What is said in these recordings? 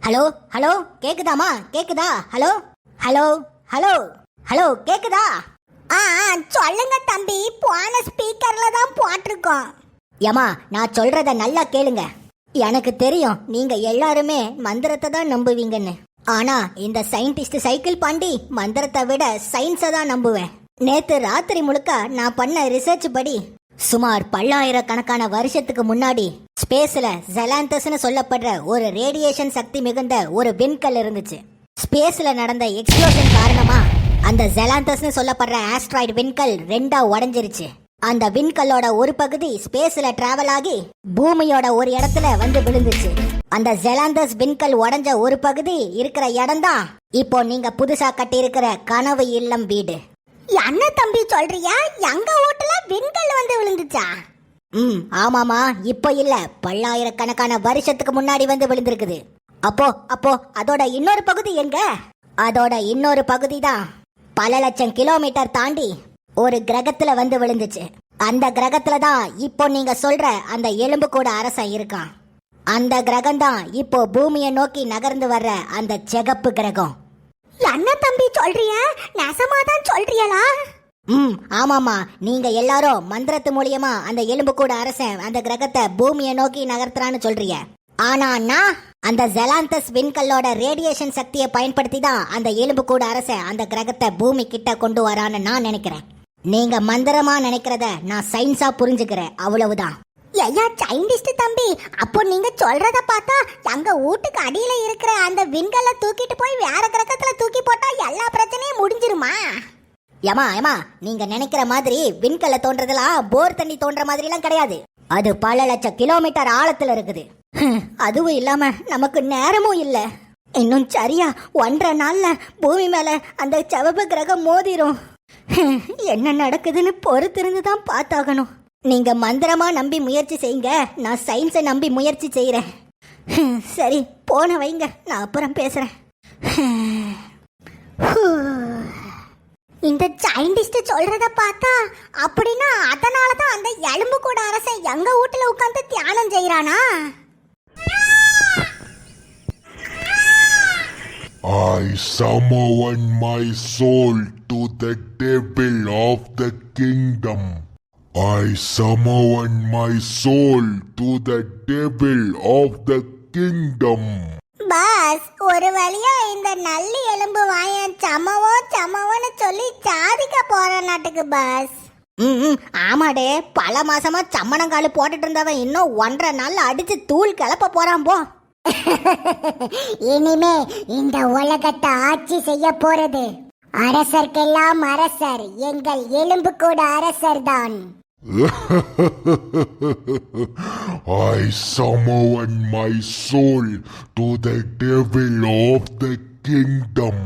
Hello hello கேக்குதாமா? கேக்குதா? Hello hello hello hello கேக்குதா? சொல்லுங்க தம்பி, போன ஸ்பீக்கர்ல தான் போட்டிருக்கோம். ஏமா, நான் சொல்றத நல்லா கேளுங்க. எனக்கு தெரியும் நீங்க எல்லாருமே மந்திரத்தை தான் நம்புவீங்கன்னு. ஆனா இந்த சயின்டிஸ்ட் சைக்கிள் பாண்டி மந்திரத்தை விட சயின்ஸை தான் நம்புவேன். நேத்து ராத்திரி முழுக்க நான் பண்ண ரிசர்ச் படி சுமார் பல்லாயிரக்கணக்கான வருஷத்துக்கு முன்னாடி ஸ்பேஸ்ல ஜெலாந்தஸ்னு சொல்லப்படுற ஒரு ரேடியேஷன் சக்தி மிகுந்த ஒரு விண்கல் இருந்துச்சு. ஸ்பேஸ்ல நடந்த எக்ஸ்ப்ளோஷன் காரணமா அந்த ஜெலாந்தஸ்னு சொல்லப்படுற ஆஸ்ட்ராய்டு விண்கல் ரெண்டா உடைஞ்சிருச்சு. அந்த விண்கல்லோட ஒரு பகுதி ஸ்பேஸ்ல டிராவல் ஆகி பூமியோட ஒரு இடத்துல வந்து விழுந்துச்சு. அந்த ஜெலாந்தஸ் விண்கல் உடைஞ்ச ஒரு பகுதி இருக்கிற இடம் தான் இப்போ நீங்க புதுசா கட்டி இருக்கிற கனவு இல்லம் வீடு. என்ன தம்பி சொல்றியா? எங்க வீட்டுல விண்கல் வந்து விழுந்துச்சா? ஆமாமா, இப்போ இல்ல, பல்லாயிரக்கணக்கான வருஷத்துக்கு முன்னாடி வந்து விழுந்திருக்குது. அப்போ அதோட இன்னொரு பகுதி எங்க? அதோட இன்னொரு பகுதி தான் பல லட்சம் கிலோமீட்டர் தாண்டி ஒரு கிரகத்துல வந்து விழுந்துச்சு. அந்த கிரகத்துல தான் இப்போ நீங்க சொல்ற அந்த எலும்பு கூட அரசன் இருக்கான். அந்த கிரகம் தான் இப்போ பூமியை நோக்கி நகர்ந்து வர்ற அந்த சிகப்பு கிரகம். என்ன தம்பி சொல்றிய? நெசமாதான் சொல்றியலா? ஆமாமா, நீங்க எல்லாரும் மந்திரத்து மூலியமா அந்த எலும்பு கூட அரசன் அந்த கிரகத்தை பூமியை நோக்கி நகர்த்துறான்னு சொல்றீங்க. ஆனா நான் அந்த ஜெலாந்தஸ் விண்கல்லோட ரேடியேஷன் சக்தியை பயன்படுத்தி தான் அந்த எலும்பு கூட அரசன் அந்த கிரகத்தை பூமி கிட்ட கொண்டு வரான்னு நான் நினைக்கிறேன். நீங்க மந்திரமா நினைக்கிறத நான் சயின்ஸா புரிஞ்சுக்கிறேன், அவ்வளவுதான். ஐயா சயின்டிஸ்ட் தம்பி, அப்போ நீங்க சொல்றத பார்த்தா எங்க வீட்டுக்கு அடியில இருக்கிற அந்த விண்கல்ல தூக்கிட்டு போய் வேற கிரகத்துல தூக்கி போட்டா எல்லா பிரச்சனையும் முடிஞ்சிருமா? ஏமா, நீங்க நினைக்கிற மாதிரி விண்கல்ல தோன்றதெல்லாம் போர் தண்ணி தோன்ற மாதிரி எல்லாம் கிடையாது. அது பல லட்சம் கிலோமீட்டர் ஆழத்துல இருக்குது. அதுவும் இல்லாம நமக்கு நேரமும் இல்ல. இன்னும் சரியா 1.5 நாள்ல பூமி மேல அந்த சிவப்பு கிரகம் மோதிரும். என்ன நடக்குதுன்னு பொறுத்திருந்து தான் பார்த்தாகணும். நீங்க மந்திரமா நம்பி முயற்சி செய்யுங்க, நான் சயின்ஸை நம்பி முயற்சி செய்யறேன். சரி, போன வைங்க, நான் அப்புறம் பேசுறேன். இந்த சயின்டிஸ்ட் சொல்றத பார்த்தா அப்படின்னா அதனாலதான் அந்த எலும்பு கூட அரசன் எங்க வீட்டுல உட்கார்ந்து தியானம் செய்யறானா? I summon my soul to the devil of the kingdom. I summon my soul to the devil of the kingdom. Boss, ஒரு வழியா இந்த நல்லி எலும்பு வாயன் சமவோன்னு சொல்லி சாதிக்க போற நாட்டுக்கு பாஸ். ஆமாடே, பல மாசமா சம்மணங்காலு போட்டுட்டு இருந்தவன் இன்னும் 1.5 நாள்ல அடிச்சு தூள் கிளப்ப போறான் போ. இனிமே இந்த உலகத்தை ஆட்சி செய்ய போறது அரசர்க்கெல்லாம் அரசர் எங்கள் எலும்பு கூட அரசர் தான். I summon my soul to the devil of the kingdom.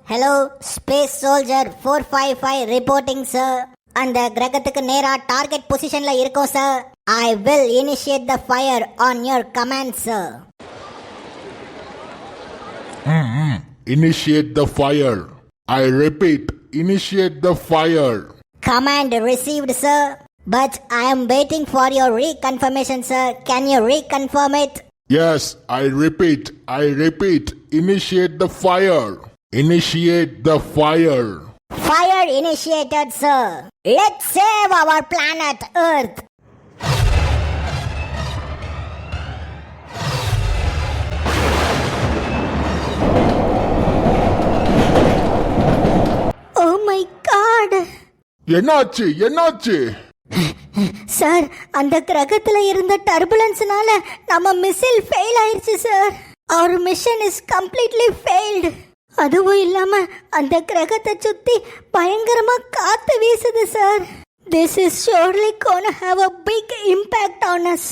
Hello, space soldier 455 reporting sir. அந்த கிரகத்துக்கு நேரா டார்கெட் பொசிஷன்ல இருக்கோம் sir. I will initiate the fire on your command sir. Initiate the fire. I repeat, initiate the fire. Command received sir, but I am waiting for your reconfirmation sir. Can you reconfirm it? Yes, I repeat, initiate the fire. Initiate the fire. Fire initiated sir. Let's save our planet Earth. Oh my god. என்னாச்சு? Sir, அந்த கிரகத்துல இருந்த டர்புலன்ஸ்னால நம்ம missile fail ஆயிருச்சு sir. our mission is completely failed. அதுவும் இல்லாம அந்த கிரகத்தை சுத்தி பயங்கரமா காத்து வீசுது sir. this is surely gonna have a big impact on us.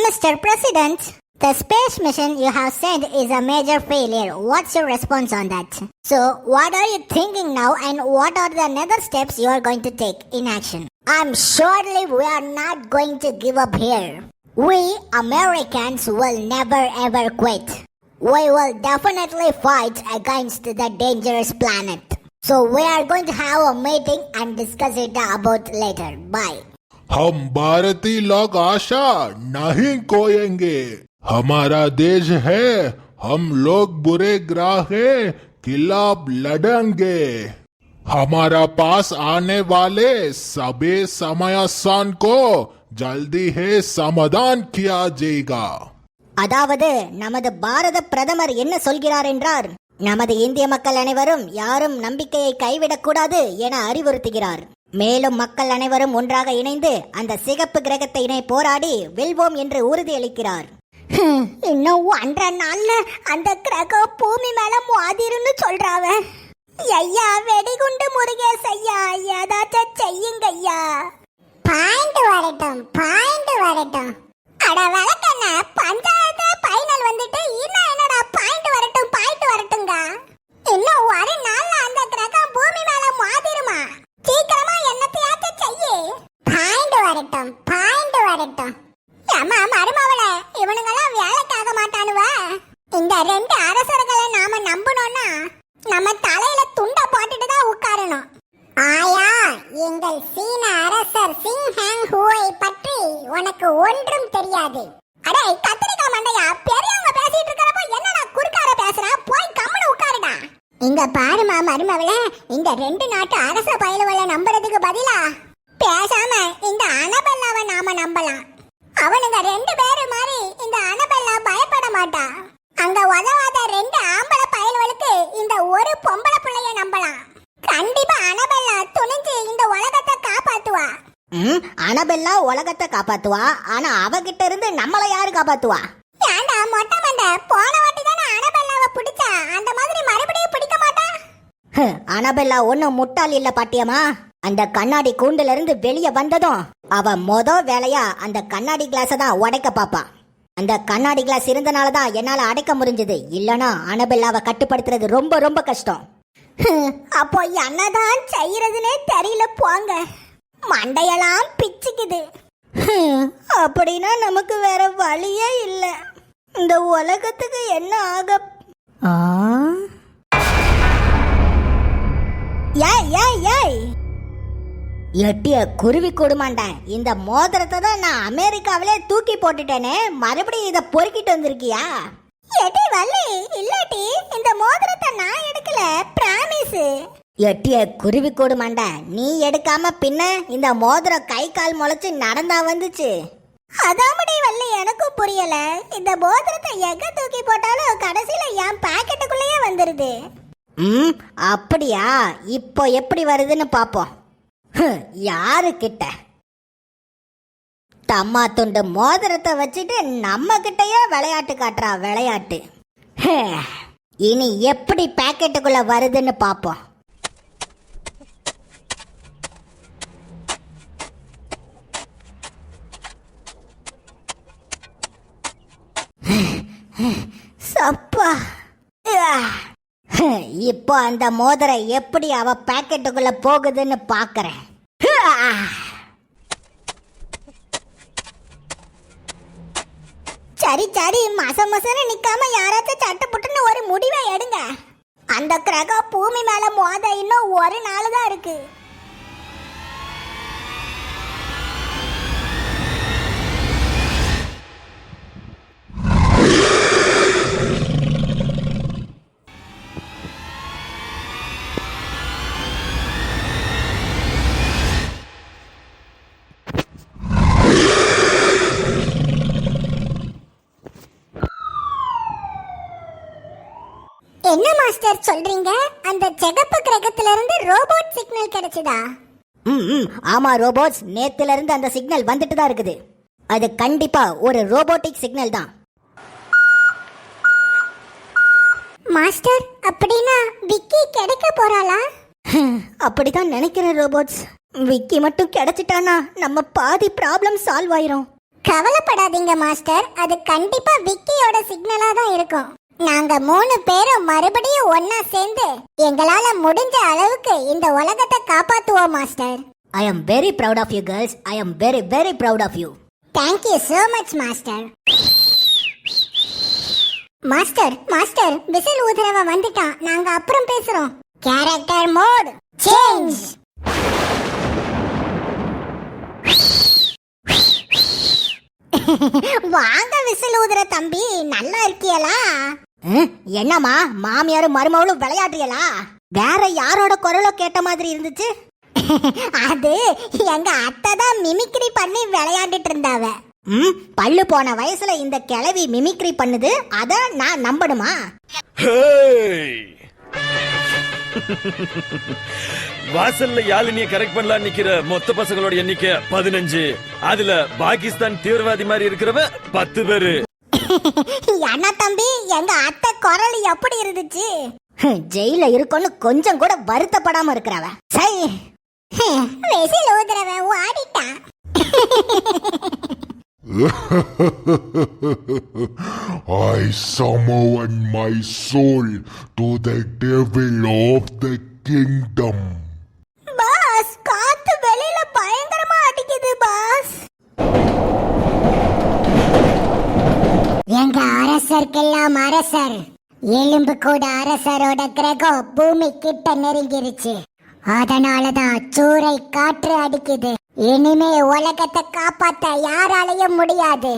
Mr. President, The space mission you have sent is a major failure. What's your response on that? So, what are you thinking now and what are the nether steps you are going to take in action? I'm surely we are not going to give up here. We Americans will never ever quit. We will definitely fight against the dangerous planet. So we are going to have a meeting and discuss it about later. Bye. हम भारतीय लोग आशा नहीं खोएंगे। हमारा देश है, हम लोग बुरे ग्रह के खिलाफ लड़ेंगे। हमारा पास आने वाले सभी समस्याओं को जल्दी ही समाधान किया जाएगा। அதாவது நமது பாரத பிரதமர் என்ன சொல்கிறார் என்றார், நமது இந்திய மக்கள் அனைவரும் யாரும் நம்பிக்கையை கைவிடக் கூடாது என அறிவுறுத்துகிறார். மேலும் மக்கள் அனைவரும் ஒன்றாக இணைந்து அந்த சிகப்பு கிரகத்தினை போராடி வெல்வோம் என்று உறுதியளிக்கிறார். இன்னும் 1.5 நாள்ல அந்த கிரகம் பூமி மேல மோதிருன்னு சொல்றாவ. ஐயா வெடிகுண்டு முருகேஷ் ஐயா, ஏதாச்சும் செய்யுங்க ஐயா. பாயிண்ட் வரட்டும். அட வழக்கண்ண, பஞ்சாயத்து ஃபைனல் வந்துட்டு இன்னும் என்னடா பாயிண்ட் வரட்டுங்க. இன்னும் 1 நாள்ல அந்த கிரகம் பூமி மேல மோதிருமா? சீக்கிரமா என்னத்தையாச்சும் செய்யு. பாயிண்ட் வரட்டும். அம்மா மருமவளே, இவனுங்கெல்லாம் வேலைக்காக மாட்டானுவ. இந்த 2 அரசர்களை நாம நம்பணும்னா நம்ம தலையில துண்டை போட்டுட்டு தான் உட்காரணும். ஆயா, எங்கள் சீன அரசர் சிங் ஹாங் ஹூவை பற்றி உனக்கு ஒன்றும் தெரியாது. அடே கத்திரிக்காய் மண்டையா, பெரியவங்க பேசிட்டு இருக்கிறப்ப என்னடா குறுக்கார பேசுற? போய் கம்முனு உட்காருடா. இங்க பாருமா மருமவளே, இந்த 2 நாட்டு அரச பயலுவலை நம்புறதுக்கு பதிலா பேசாம இந்த அனபெல்லாவை நாம நம்பலாம். அவனுங்க 2 பேரு மாதிரி இந்த அனபெல்லா பயப்பட மாட்டா. அங்க உதவாத 2 ஆம்பளை பயல்களுக்கு இந்த ஒரு பொம்பளை பிள்ளைய நம்பலாம். கண்டிப்பா அனபெல்லா துணிஞ்சு இந்த உலகத்தை காப்பாத்துவா. அனபெல்லா உலகத்தை காப்பாத்துவா, ஆனா அவகிட்ட இருந்து நம்மளை யாரு காப்பாத்துவா? ஏண்டா மொட்டை மண்டை, போன வாட்டி தானே அனபெல்லாவை பிடிச்சா, அந்த மாதிரி மறுபடியும் பிடிக்க மாட்டா? அனபெல்லா ஒன்னும் முட்டாள் இல்ல பாட்டியம்மா. அந்த கண்ணாடி கூண்டுல இருந்து வெளியே வந்ததும் அவ வேலையா அந்த கண்ணாடி கிளாஸை தான் உடைக்க பாப்பா. அந்த கண்ணாடி கிளாஸ் இருந்தனால தான் என்னால அடைக்க முடிஞ்சது. இல்லனா அனபெல்லாவை கட்டுப்படுத்துறது ரொம்ப ரொம்ப கஷ்டம். அப்போ என்னதான் செய்யறதுனே தெரியல போங்க. மண்டையெல்லாம் பிச்சுக்குது. அப்படின்னா நமக்கு வேற வழியே இல்ல. இந்த உலகத்துக்கு என்ன ஆக? ஏய் எட்டிய குருவி கொடுமாண்டேன். இந்த மோதிரத்தை தான் நான் அமெரிக்காவிலே தூக்கி போட்டுட்டேனே, மறுபடியும் இதை பொறுக்கிட்டு வந்திருக்கியா? எட்டி வள்ளி, இல்லாட்டி இந்த மோதிரத்தை நான் எடுக்கல, பிராமிஸ். எட்டிய குருவி கொடுமாண்டா, நீ எடுக்காம பின்ன இந்த மோதிரம் கை கால் முளைச்சு நடந்தா வந்துச்சு. அதாமடி வள்ளி, எனக்கும் புரியல. இந்த மோதிரத்தை எங்க தூக்கி போட்டாலும் கடைசியில என் பாக்கெட்டுக்குள்ளேயே வந்துருது. அப்படியா? இப்போ எப்படி வருதுன்னு பாப்போம். யாரு கிட்ட? தம்மா துண்டு மோதிரத்தை வச்சுட்டு நம்ம கிட்டயே விளையாட்டு காட்டுறா விளையாட்டு. இனி எப்படி பாக்கெட்டுக்குள்ள வருதுன்னு பாப்போம். சப்பா, இப்போ அந்த மோதிரம் எப்படி அவ பாக்கெட்டுக்குள்ள போகுதுன்னு பாக்குறேன். சரி மசன்னு நிக்காம யாராச்சும் சட்டப்புட்டுன்னு ஒரு முடிவை எடுங்க. அந்த கிரகம் பூமி மேல மோத இன்னும் 1 நாள் தான் இருக்கு. என்ன மாஸ்டர் சொல்றீங்க? அந்த சிகப்பு கிரகத்துல இருந்து ரோபோட் சிக்னல் கிடைச்சதா? ஆமா ரோபோட்ஸ், நேத்துல இருந்து அந்த சிக்னல் வந்துட்டு தான் இருக்குது. அது கண்டிப்பா ஒரு ரோபோட்டிக் சிக்னல் தான். மாஸ்டர், அப்படின்னா விக்கி கிடைக்க போறாளா? அப்படிதான் நினைக்கிறேன் ரோபோட்ஸ். விக்கி மட்டும் கிடைச்சிட்டானா நம்ம பாதி ப்ராப்ளம் சால்வ் ஆயிரும். கவலைப்படாதீங்க மாஸ்டர், அது கண்டிப்பா விக்கியோட சிக்னலா தான் இருக்கும். நாங்க 3 பேரும் மறுபடியும் ஒன்னா சேர்ந்து எங்களால முடிஞ்ச அளவுக்கு இந்த உலகத்தை காப்பாத்துவோம் master. I am very proud of you girls. I am very very proud of you. Thank you so much master. Master master whistle ஊதுறவ வந்துட்டான், நாங்க அப்புறம் பேசுறோம். Character mode change. வாங்க விசில் ஊதுற தம்பி, நல்லா இருக்கியலா? என்னம்மா மாமியாரும் மருமகளும் விளையாடுறீங்களா? வேற யாரோட குரலோ கேட்ட மாதிரி இருந்துச்சு. அது எங்க அத்தை தான் மிமிக்ரி பண்ணி விளையாண்டுட்டு இருந்தாவ. பல்லு போன வயசுல இந்த கிழவி மிமிக்ரி பண்ணுது, அத நான் நம்பணுமா? வாசல்ல யாழினிய கரெக்ட் பண்ணலாம் நிக்கிற மொத்த பசங்களோட எண்ணிக்கை 15. அதுல பாகிஸ்தான் தீவிரவாதி மாதிரி இருக்கிறவ 10 பேரு. என்ன தம்பி, எங்க அத்தை குரல் எப்படி இருந்துச்சு? ஜெயில இருக்குன்னு கொஞ்சம் கூட வருத்தப்படாம இருக்கிறவ. சை, விசில் ஊதுறவன் ஓடிட்டான். I summon my soul to the devil of the kingdom. Boss, காத்து வெளியில பயங்கரமா அடிக்குது பாஸ். எங்க அரசர்க்கெல்லாம் அரசர், எலும்பு கூட அரசரோட கிரகம் பூமி கிட்ட நெருங்கிருச்சு. அதனாலதான் சூறை காற்று அடிக்குது. இனிமே உலகத்தை காப்பாத்த யாராலையும் முடியாது.